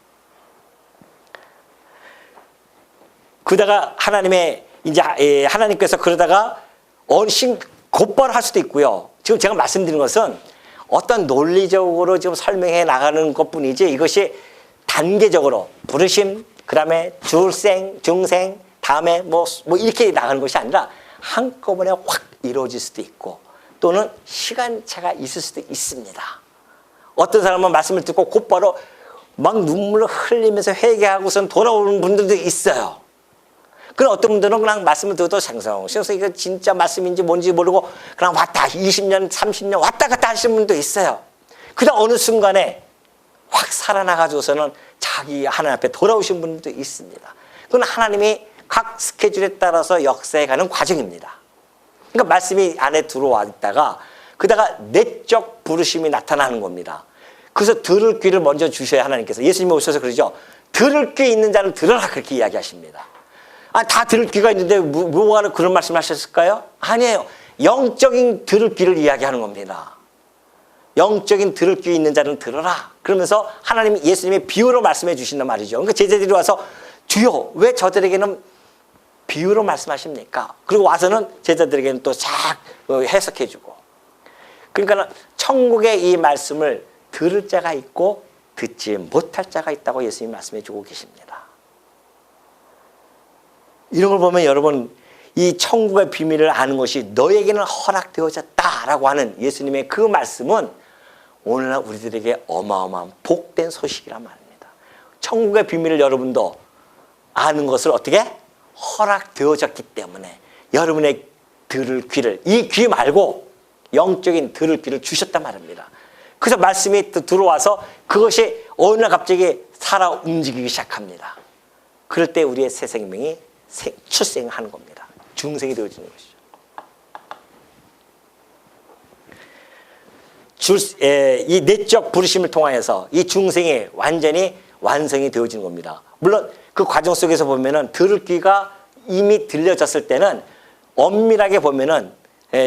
그러다가 하나님께서 그러다가 어르신 곧바로 할 수도 있고요. 지금 제가 말씀드린 것은 어떤 논리적으로 지금 설명해 나가는 것뿐이지, 이것이 단계적으로 부르심, 그 다음에 중생, 다음에 뭐 이렇게 나가는 것이 아니라 한꺼번에 확 이루어질 수도 있고, 또는 시간차가 있을 수도 있습니다. 어떤 사람은 말씀을 듣고 곧바로 막 눈물을 흘리면서 회개하고선 돌아오는 분들도 있어요. 그럼 어떤 분들은 그냥 말씀을 듣어도 생성해서 이거 진짜 말씀인지 뭔지 모르고 그냥 왔다 20년, 30년 왔다 갔다 하시는 분도 있어요. 그다음 어느 순간에 확 살아나가지고서는 자기 하나님 앞에 돌아오신 분들도 있습니다. 그건 하나님이 각 스케줄에 따라서 역사해가는 과정입니다. 그러니까 말씀이 안에 들어와 있다가 그다가 내적 부르심이 나타나는 겁니다. 그래서 들을 귀를 먼저 주셔야 하나님께서, 예수님이 오셔서 그러죠. 들을 귀 있는 자는 들어라, 그렇게 이야기하십니다. 다 들을 귀가 있는데 뭐하러 그런 말씀을 하셨을까요? 아니에요. 영적인 들을 귀를 이야기하는 겁니다. 영적인 들을 귀 있는 자는 들어라. 그러면서 예수님이 비유로 말씀해 주신단 말이죠. 그러니까 제자들이 와서 주여 왜 저들에게는 비유로 말씀하십니까? 그리고 와서는 제자들에게는 또 쫙 해석해 주고. 그러니까 천국의 이 말씀을 들을 자가 있고 듣지 못할 자가 있다고 예수님이 말씀해 주고 계십니다. 이런 걸 보면 여러분 이 천국의 비밀을 아는 것이 너에게는 허락되어졌다라고 하는 예수님의 그 말씀은 오늘날 우리들에게 어마어마한 복된 소식이란 말입니다. 천국의 비밀을 여러분도 아는 것을 어떻게? 허락되어졌기 때문에 여러분의 들을 귀를, 이 귀 말고 영적인 들을 귀를 주셨단 말입니다. 그래서 말씀이 들어와서 그것이 어느 날 갑자기 살아 움직이기 시작합니다. 그럴 때 우리의 새 생명이 출생하는 겁니다. 중생이 되어지는 것이죠. 이 내적 부르심을 통하여서 이 중생이 완전히 완성이 되어지는 겁니다. 물론 그 과정 속에서 보면은 들을 귀가 이미 들려졌을 때는 엄밀하게 보면은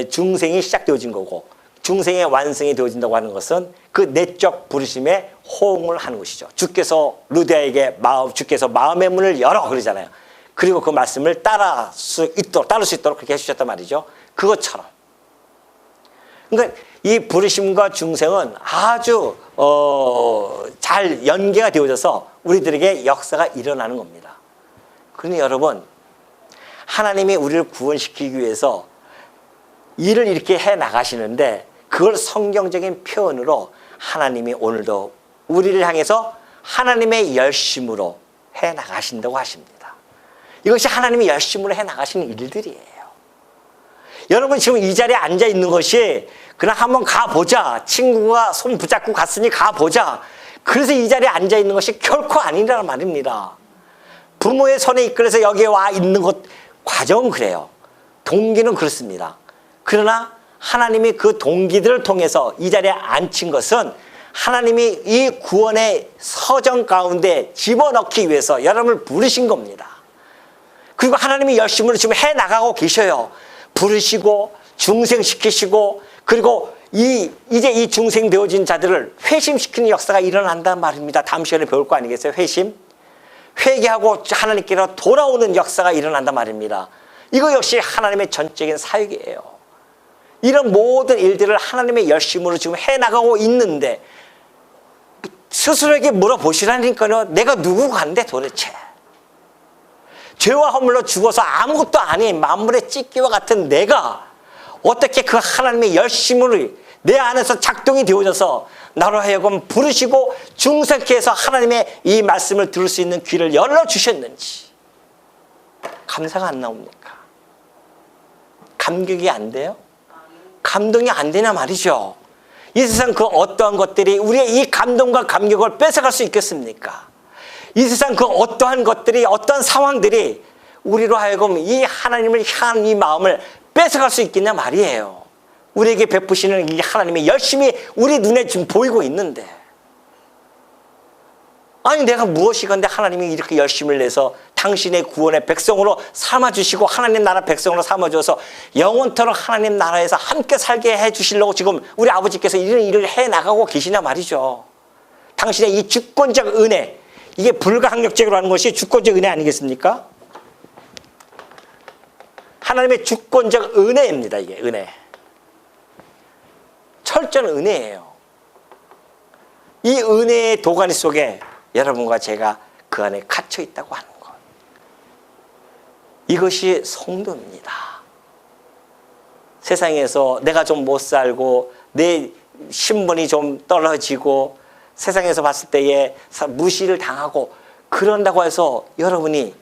중생이 시작되어진 거고, 중생의 완성이 되어진다고 하는 것은 그 내적 부르심에 호응을 하는 것이죠. 주께서 루디아에게 주께서 마음의 문을 열어 그러잖아요. 그리고 그 말씀을 따를 수 있도록 그렇게 해주셨단 말이죠. 그것처럼. 그러니까 이 부르심과 중생은 아주 잘 연계가 되어져서 우리들에게 역사가 일어나는 겁니다. 그러니 여러분, 하나님이 우리를 구원시키기 위해서 일을 이렇게 해 나가시는데 그걸 성경적인 표현으로 하나님이 오늘도 우리를 향해서 하나님의 열심으로 해 나가신다고 하십니다. 이것이 하나님이 열심으로 해 나가시는 일들이에요. 여러분 지금 이 자리에 앉아 있는 것이 그냥 한번 가보자, 친구가 손 붙잡고 갔으니 가보자, 그래서 이 자리에 앉아 있는 것이 결코 아니라는 말입니다. 부모의 손에 이끌어서 여기에 와 있는 것 과정은 그래요. 동기는 그렇습니다. 그러나 하나님이 그 동기들을 통해서 이 자리에 앉힌 것은 하나님이 이 구원의 서정 가운데 집어넣기 위해서 여러분을 부르신 겁니다. 그리고 하나님이 열심으로 지금 해나가고 계셔요. 부르시고 중생시키시고, 그리고 이제 이 중생 되어진 자들을 회심시키는 역사가 일어난단 말입니다. 다음 시간에 배울 거 아니겠어요? 회심. 회개하고 하나님께로 돌아오는 역사가 일어난단 말입니다. 이거 역시 하나님의 전적인 사역이에요. 이런 모든 일들을 하나님의 열심으로 지금 해나가고 있는데 스스로에게 물어보시라니까요. 내가 누구간데 도대체. 죄와 허물로 죽어서 아무것도 아닌 만물의 찢기와 같은 내가 어떻게 그 하나님의 열심으로 내 안에서 작동이 되어져서 나로 하여금 부르시고 중생케 해서 하나님의 이 말씀을 들을 수 있는 귀를 열어주셨는지 감사가 안 나옵니까? 감격이 안 돼요? 감동이 안 되냐 말이죠. 이 세상 그 어떠한 것들이 우리의 이 감동과 감격을 뺏어갈 수 있겠습니까? 이 세상 그 어떠한 것들이, 어떠한 상황들이 우리로 하여금 이 하나님을 향한 이 마음을 뺏어갈 수 있겠냐 말이에요. 우리에게 베푸시는 이 하나님이 열심히 우리 눈에 지금 보이고 있는데, 아니 내가 무엇이건데 하나님이 이렇게 열심을 내서 당신의 구원의 백성으로 삼아주시고 하나님 나라 백성으로 삼아줘서 영원토록 하나님 나라에서 함께 살게 해주시려고 지금 우리 아버지께서 이런 일을 해나가고 계시냐 말이죠. 당신의 이 주권적 은혜, 이게 불가항력적으로 하는 것이 주권적 은혜 아니겠습니까? 하나님의 주권적 은혜입니다. 이게 은혜. 철저한 은혜예요. 이 은혜의 도가니 속에 여러분과 제가 그 안에 갇혀 있다고 하는 것. 이것이 성도입니다. 세상에서 내가 좀 못 살고 내 신분이 좀 떨어지고 세상에서 봤을 때에 무시를 당하고 그런다고 해서 여러분이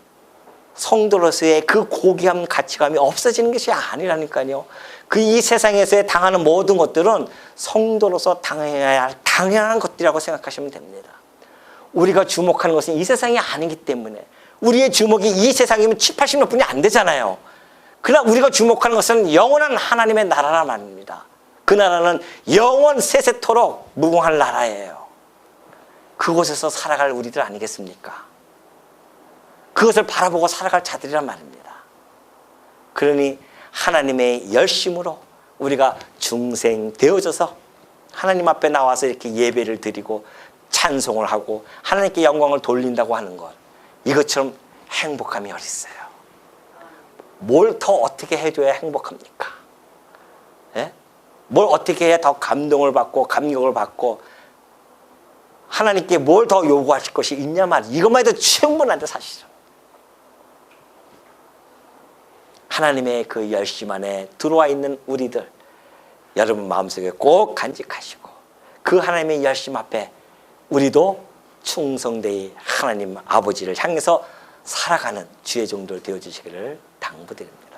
성도로서의 그 고귀한 가치감이 없어지는 것이 아니라니까요. 그 이 세상에서 당하는 모든 것들은 성도로서 당해야 할 당연한 것들이라고 생각하시면 됩니다. 우리가 주목하는 것은 이 세상이 아니기 때문에, 우리의 주목이 이 세상이면 7, 80몇 분이 안 되잖아요. 그러나 우리가 주목하는 것은 영원한 하나님의 나라란 말입니다. 그 나라는 영원 세세토록 무궁할 나라예요. 그곳에서 살아갈 우리들 아니겠습니까? 그것을 바라보고 살아갈 자들이란 말입니다. 그러니 하나님의 열심으로 우리가 중생 되어져서 하나님 앞에 나와서 이렇게 예배를 드리고 찬송을 하고 하나님께 영광을 돌린다고 하는 것, 이것처럼 행복함이 어디 있어요? 뭘 더 어떻게 해줘야 행복합니까? 예? 뭘 어떻게 해야 더 감동을 받고 감격을 받고 하나님께 뭘 더 요구하실 것이 있냐 말이에요. 이것만 해도 충분한데 사실은. 하나님의 그 열심 안에 들어와 있는 우리들 여러분 마음속에 꼭 간직하시고 그 하나님의 열심 앞에 우리도 충성되이 하나님 아버지를 향해서 살아가는 주의 종들 되어주시기를 당부드립니다.